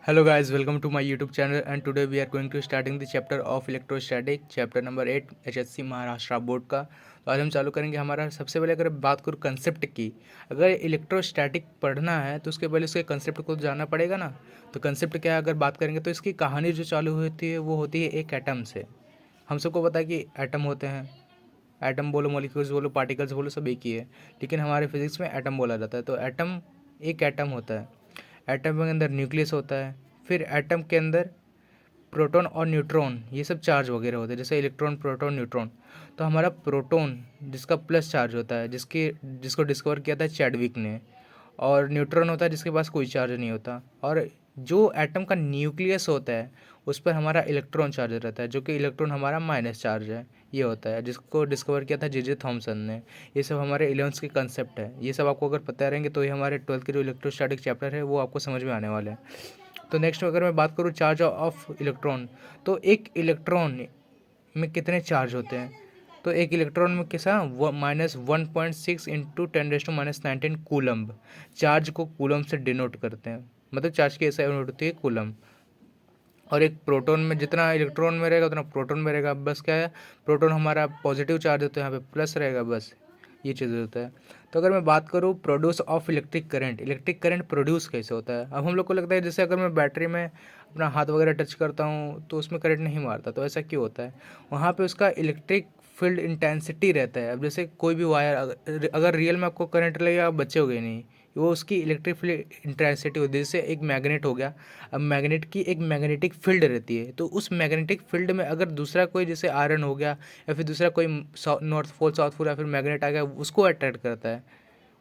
Hello guys, welcome to my YouTube channel and today we are going to starting the chapter of electrostatic chapter number 8 HSC Maharashtra board का। तो आज हम चालू करेंगे। हमारा सबसे पहले अगर बात करूँ कंसेप्ट की, अगर इलेक्ट्रोस्टैटिक पढ़ना है तो उसके पहले उसके कंसेप्ट को जानना पड़ेगा ना। तो कंसेप्ट क्या है अगर बात करेंगे तो इसकी कहानी जो चालू होती है वो होती है एक एटम से। हम सबको पता है कि एटम होते हैं, एटम बोलो, मॉलिक्यूल्स बोलो, पार्टिकल्स बोलो, सब एक ही है, लेकिन हमारे फिजिक्स में एटम बोला जाता है। तो एटम एक एटम होता है। एटम के अंदर न्यूक्लियस होता है, फिर एटम के अंदर प्रोटॉन और न्यूट्रॉन ये सब चार्ज वगैरह होते हैं, जैसे इलेक्ट्रॉन, प्रोटॉन, न्यूट्रॉन। तो हमारा प्रोटॉन जिसका प्लस चार्ज होता है, जिसको डिस्कवर किया था चैडविक ने, और न्यूट्रॉन होता है जिसके पास कोई चार्ज नहीं होता। और जो एटम का न्यूक्लियस होता है उस पर हमारा इलेक्ट्रॉन चार्ज रहता है, जो कि इलेक्ट्रॉन हमारा माइनस चार्ज है, ये होता है, जिसको डिस्कवर किया था जे थॉमसन ने। ये सब हमारे इलेवंथ के कंसेप्ट है। ये सब आपको अगर पता रहेंगे तो ये हमारे 12th के जो इलेक्ट्रोस्टैटिक चैप्टर है वो आपको समझ में आने वाले हैं। तो नेक्स्ट अगर मैं बात करूँ चार्ज ऑफ इलेक्ट्रॉन, तो एक इलेक्ट्रॉन में कितने चार्ज होते हैं? तो एक इलेक्ट्रॉन में कैसा -1.6 इंटू 10⁻⁻19 कूलम्ब। चार्ज को कूलम्ब से डिनोट करते हैं, मतलब चार्ज की ऐसा यूनिट होती है कूलम्ब। और एक प्रोटॉन में जितना इलेक्ट्रॉन में रहेगा उतना प्रोटॉन में रहेगा। बस क्या है, प्रोटॉन हमारा पॉजिटिव चार्ज होता है, यहाँ पे प्लस रहेगा, बस ये चीज़ होता है। तो अगर मैं बात करूँ produce of electric current produce कैसे होता है। अब हम लोग को लगता है जैसे अगर मैं बैटरी में अपना हाथ वगैरह टच करता हूँ तो उसमें करंट नहीं मारता, तो ऐसा क्यों होता है? वहाँ पे उसका इलेक्ट्रिक फील्ड इंटेंसिटी रहता है। अब जैसे कोई भी वायर अगर रियल में आपको करंट लगेगा आप बचोगे नहीं, वो उसकी इलेक्ट्रिक फील्ड इंटेंसिटी होती है। जैसे एक मैग्नेट हो गया, अब मैग्नेट की एक मैग्नेटिक फील्ड रहती है, तो उस मैग्नेटिक फील्ड में अगर दूसरा कोई जैसे आयरन हो गया या फिर दूसरा कोई नॉर्थ पोल, साउथ पोल या फिर मैग्नेट आ गया, उसको अट्रैक्ट करता है।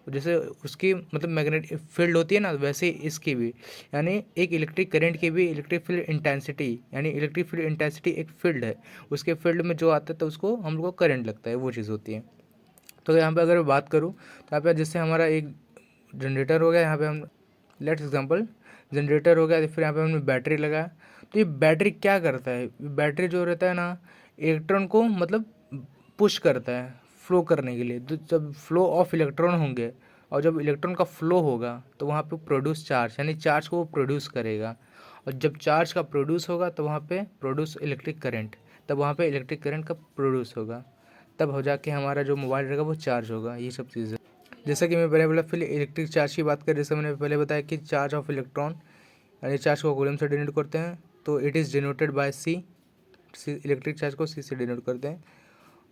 जैसे उसकी मतलब मैग्नेटिक फील्ड होती है ना, वैसे ही इसकी भी, यानी एक इलेक्ट्रिक करंट की भी इलेक्ट्रिक फील्ड इंटेंसिटी, यानी इलेक्ट्रिक फील्ड इंटेंसिटी एक फील्ड है, उसके फील्ड में जो आता है तो उसको हम लोग को करंट लगता है, वो चीज़ होती है। तो यहाँ पे अगर मैं बात करूँ तो यहाँ पे जैसे हमारा एक जनरेटर हो गया, यहाँ पे हम लेट्स एग्जांपल जनरेटर हो गया, तो फिर यहाँ पे हमने बैटरी लगाया। तो ये बैटरी क्या करता है? बैटरी जो रहता है ना, इलेक्ट्रॉन को मतलब पुश करता है फ्लो करने के लिए। तो जब फ्लो ऑफ इलेक्ट्रॉन होंगे और जब इलेक्ट्रॉन का फ्लो होगा तो वहाँ पे प्रोड्यूस चार्ज, यानी चार्ज को वो प्रोड्यूस करेगा। और जब चार्ज का प्रोड्यूस होगा तो वहाँ पे प्रोड्यूस इलेक्ट्रिक करंट, तब वहाँ पे इलेक्ट्रिक करंट का प्रोड्यूस होगा, तब हो जाके हमारा जो मोबाइल रहेगा वो चार्ज होगा। ये सब चीज़ें जैसा कि मैं पहले बोला, फिर इलेक्ट्रिक चार्ज की बात करें, जैसे मैंने पहले बताया कि चार्ज ऑफ इलेक्ट्रॉन, यानी चार्ज को कूलम से डिनोट करते हैं, तो it is denoted by C. Electric charge को सी से डिनोट करते हैं।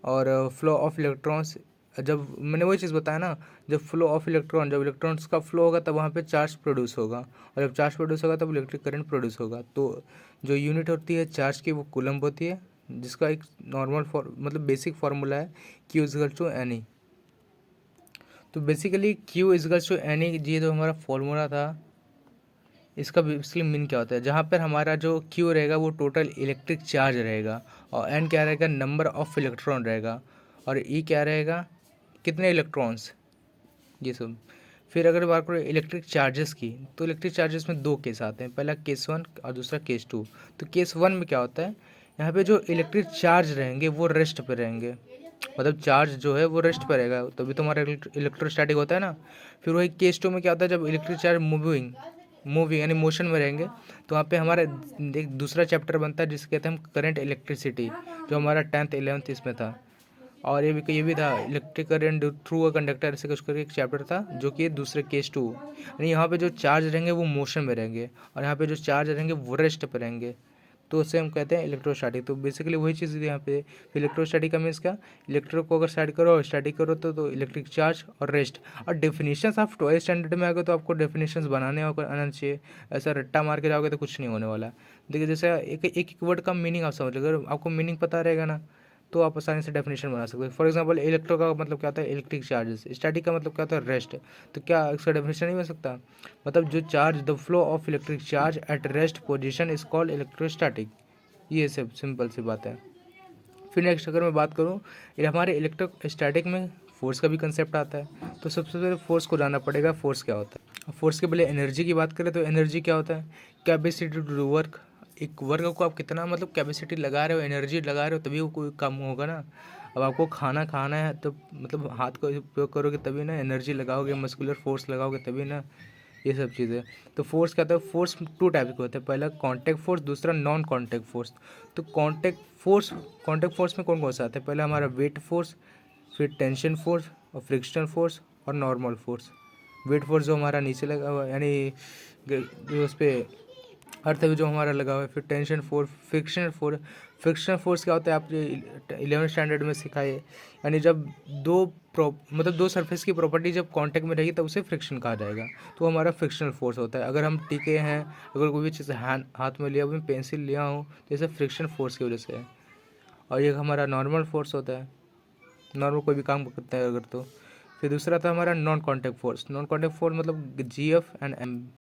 और फ्लो ऑफ इलेक्ट्रॉन्स, जब मैंने वही चीज़ बताया ना, जब फ्लो ऑफ इलेक्ट्रॉन, जब इलेक्ट्रॉन्स का फ्लो होगा तब वहाँ पे चार्ज प्रोड्यूस होगा, और जब चार्ज प्रोड्यूस होगा तब इलेक्ट्रिक करंट प्रोड्यूस होगा। तो जो यूनिट होती है चार्ज की वो कूलम्ब होती है, जिसका एक नॉर्मल मतलब बेसिक फार्मूला है Q is to N E. तो basically Q equals to N E, ये जो हमारा फॉर्मूला था, इसका बेसिकली मीन क्या होता है? जहाँ पर हमारा जो Q रहेगा वो टोटल इलेक्ट्रिक चार्ज रहेगा, और N क्या रहेगा? नंबर ऑफ इलेक्ट्रॉन रहेगा, और E क्या रहेगा? कितने इलेक्ट्रॉन्स, ये सब। फिर अगर बात करें इलेक्ट्रिक चार्जेस की, तो इलेक्ट्रिक चार्जेस में दो केस आते हैं, पहला केस 1 और दूसरा केस 2। तो केस 1 में क्या होता है? यहाँ पे जो इलेक्ट्रिक चार्ज रहेंगे वो रेस्ट पे रहेंगे, मतलब चार्ज जो है वो रेस्ट पे रहेगा, तभी तो हमारा इलेक्ट्रोस्टैटिक होता है ना। फिर वही केस 2 में क्या होता है? जब इलेक्ट्रिक चार्ज मूविंग यानी मोशन में रहेंगे, तो वहाँ पे हमारा एक दूसरा चैप्टर बनता है जिसे कहते हैं हम करंट इलेक्ट्रिसिटी, जो हमारा 10th 11th इसमें था। और ये भी था electric current through a conductor, ऐसे कुछ करके एक चैप्टर था, जो कि दूसरे केस 2, यानी यहाँ पे जो चार्ज रहेंगे वो मोशन में रहेंगे, और यहाँ पे जो चार्ज रहेंगे वो रेस्ट पे रहेंगे, तो उसे हम कहते हैं इलेक्ट्रोस्टैटिक। तो बेसिकली वही चीज़ है यहाँ पे। इलेक्ट्रोस्टैटिक का मीन्स क्या? इलेक्ट्रो को अगर स्टैटिक करो और स्टैटिक करो तो इलेक्ट्रिक चार्ज और रेस्ट। और डेफिनेशंस आप 12th स्टैंडर्ड में आ गए तो आपको डेफिनेशंस बनाने आना चाहिए, ऐसा रट्टा मार के जाओगे तो कुछ नहीं होने वाला। देखिए जैसे एक एक वर्ड का मीनिंग आप समझ, अगर आपको मीनिंग पता रहेगा ना तो आप आसानी से डेफिनेशन बना सकते हो। फॉर एग्जांपल इलेक्ट्रो का मतलब क्या होता है? Electric charges. स्टैटिक का मतलब क्या होता है? रेस्ट। तो क्या इसका डेफिनेशन नहीं बन सकता? मतलब जो charge, the flow of electric charge at rest position is called electrostatic. ये सब सिंपल सी बात है। फिर नेक्स्ट अगर मैं बात करूँ, ये हमारे इलेक्ट्रोस्टैटिक में फोर्स का भी कंसेप्ट आता है। तो सबसे पहले फोर्स को जानना पड़ेगा, फोर्स क्या होता है। फोर्स के पहले एनर्जी की बात करें तो एनर्जी क्या होता है? Capacity to do work. एक वर्क को आप कितना मतलब कैपेसिटी लगा रहे हो, एनर्जी लगा रहे हो, तभी वो कोई काम होगा ना। अब आपको खाना खाना है तो मतलब हाथ का उपयोग करोगे तभी ना, एनर्जी लगाओगे, मस्कुलर फोर्स लगाओगे तभी ना। ये सब चीज़ें। तो फोर्स क्या होता है, फोर्स टू टाइप के होते हैं, पहला कॉन्टैक्ट फोर्स, दूसरा नॉन कॉन्टैक्ट फोर्स। तो कॉन्टैक्ट फोर्स में कौन कौन सा आता है, पहला हमारा वेट फोर्स, फिर टेंशन फोर्स और फ्रिक्शनल फोर्स और नॉर्मल फोर्स। वेट फोर्स जो हमारा नीचे लगा हुआ है, यानी जो उस पर अर्थ है जो हमारा लगा हुआ है। फिर टेंशन फोर्स, फ्रिक्शनल फोर्स क्या होता है, आप 11th स्टैंडर्ड में सिखाए, यानी जब दो सरफेस की प्रॉपर्टी जब कांटेक्ट में रहेगी तब उसे फ्रिक्शन कहा जाएगा। तो हमारा फ्रिक्शनल फोर्स होता है। अगर हम टिके हैं, अगर कोई भी चीज़ हाथ में लिया, मैं पेंसिल लिया हूँ, तो ये सब फ्रिक्शन फोर्स की वजह से है। और ये हमारा नॉर्मल फोर्स होता है, नॉर्मल कोई भी काम करता है अगर तो। फिर दूसरा था हमारा non contact force. Non contact force मतलब GF एंड